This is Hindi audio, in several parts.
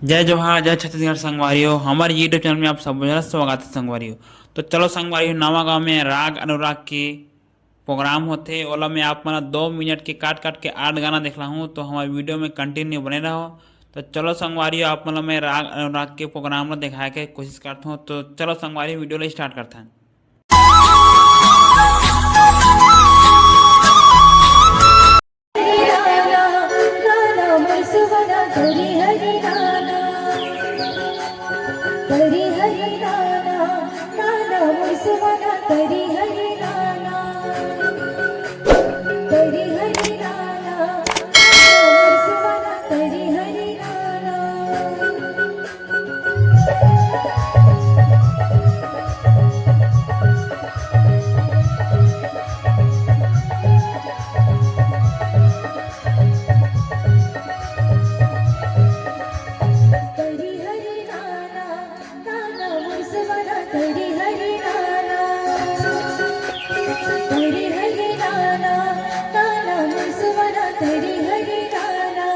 जय जोहार जय छत्तीसगढ़ संगवारियों, हमारे यूट्यूब चैनल में आप सब स्वागत है संगवारियों। तो चलो संगवारियों, नवा गांव में राग अनुराग के प्रोग्राम होते ओला में आप मन 2 मिनट के काट काट के 8 गाना देखला हूँ, तो हमारे वीडियो में कंटिन्यू बने रहो। तो चलो संगवारियों, आप मन मैं राग अनुराग के प्रोग्राम ला दिखाए के कोशिश करता हूँ। तो चलो संगवारियों, वीडियो ला स्टार्ट करते हैं। हरी हरी नाना नाना मुसवना हरी हरी नाना हरी हरी नाना मुसवना हरी हरी नाना हरी हरी नाना नाना मुसवना हरी हरी नाना हरी हरी नाना नाना मुसवना हरी हरी नाना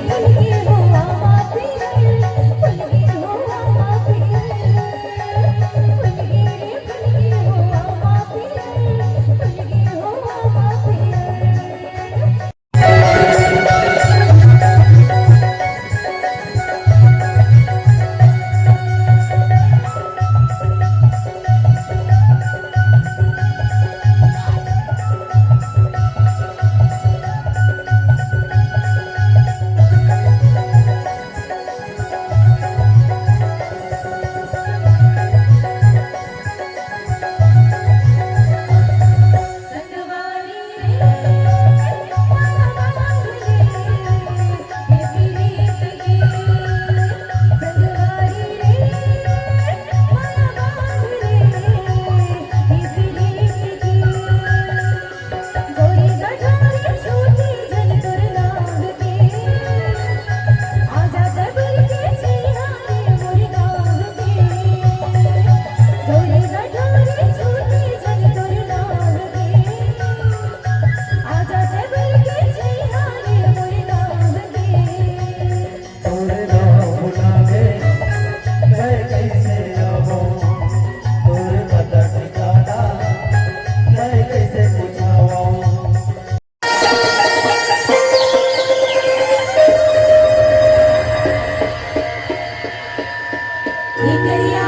फुलगे हो आमा पियर फुलगे हो आमा पियर फुलगे हो आमा पियर फुलगे हो आमा पियर संगवारी रे माला बांधले ये पीरीत की संगवारी रे माला बांधले ये पीरीत की गोरी गठारी छोटी जन तुर नाग के आजा दबिल के छैया रे मोर नाग के गोरी गठारी छोटी जन तुर नाग के आजा दबिल के छैया रे मोर नाग के तोरे नाम लागे मैं कैसे आऊं, तोरे पता ठिकाना मैं कैसे पूछाऊं। निकलिया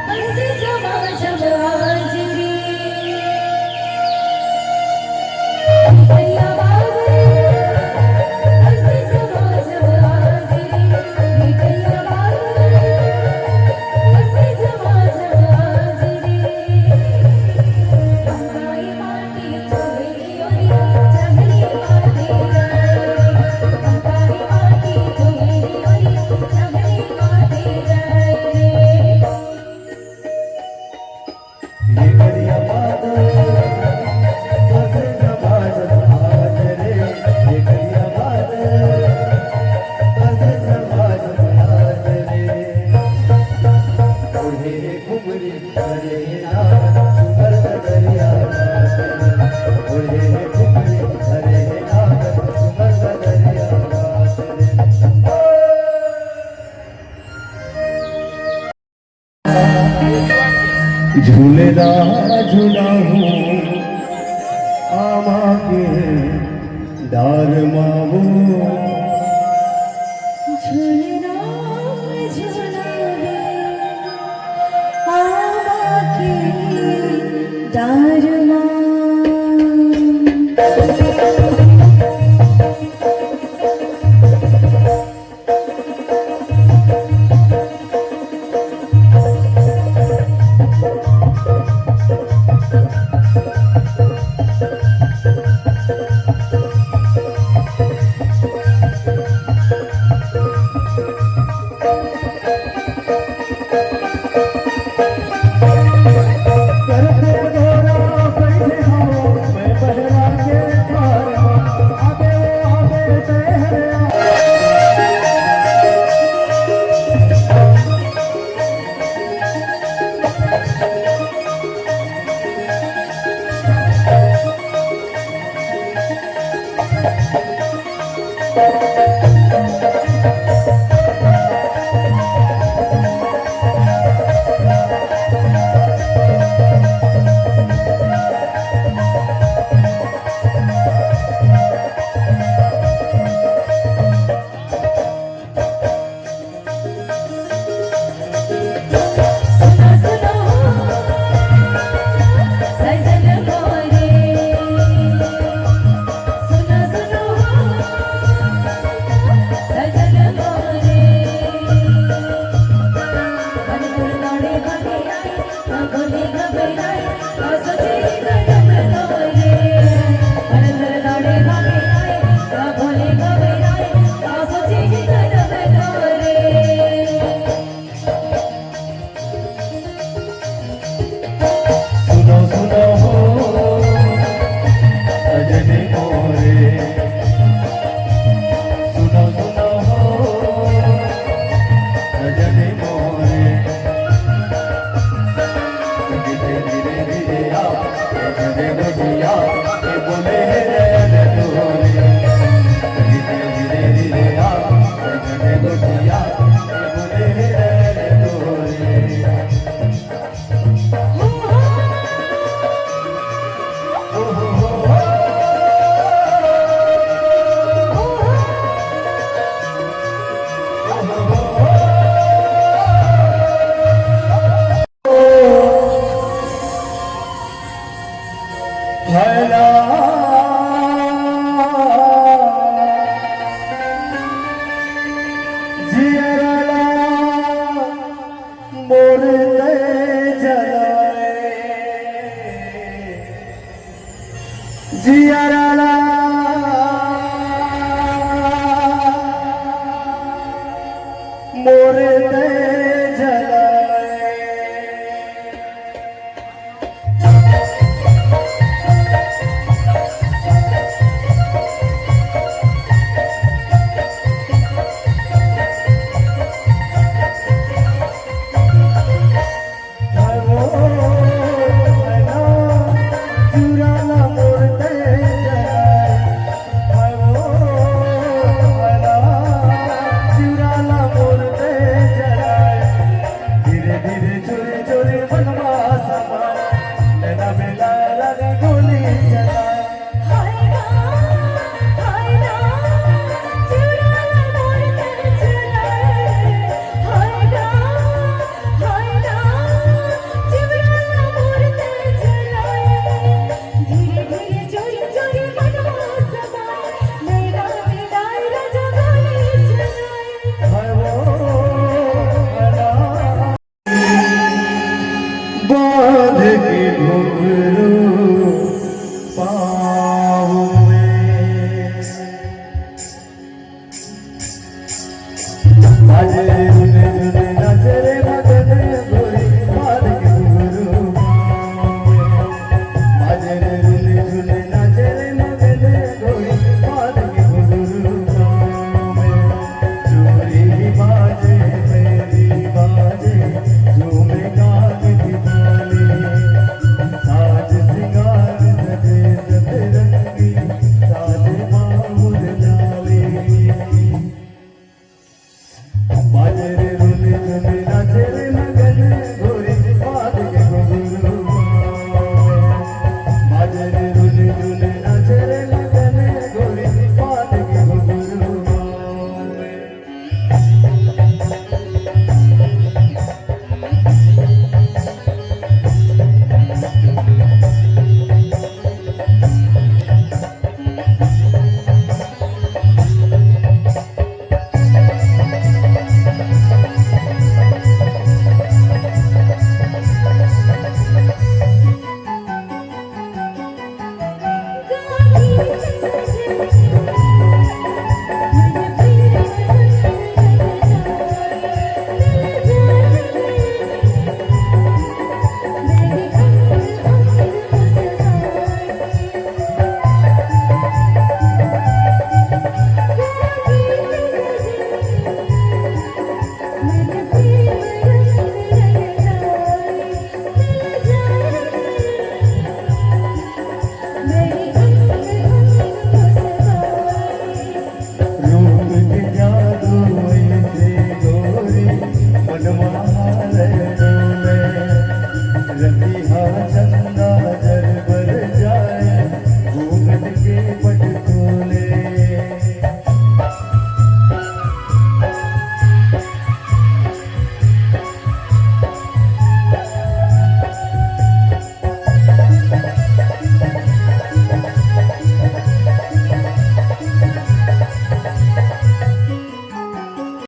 बस जमा जमा जिरी निकलिया बस जमा जमा जिरी निकलिया बस जमा जमा जिरी अंगाई माटी चोरी ओरी जंगली माटी जाए अंगाई माटी चोरी ओरी जंगली माटी जाए ये करिया बादल बस समाज आज रे, ये करिया बादल बस समाज आज रे। ओढ़े घुमरी हरे नाग सुगर दरिया घाट रे, ओढ़े घुमरी हरे नाग सुगर दरिया घाट रे। झूलेदा झूलाहू आमा के डार मावो, झूलना झूलावे आमा की दारमा सुना सुनो सजन मोरे सुना सुनो सजन मोरे मन गुरदाड़े भागे आए ना बोले घबराए ना सोचे कदम तोरे मन गुरदाड़े भागे आए ना बोले घबराए ना सोचे कदम तोरे सुनो सुनो सजने मोरे सुनो सुनो सजने मोरे धीरे धीरे धीरे आ सजने बढ़िया ये बोले रे तोरे धीरे धीरे धीरे आ सजने बढ़िया ये बोले रे तोरे भला जियरला मोरते जलाए जियरला मोरते जलाए चुराना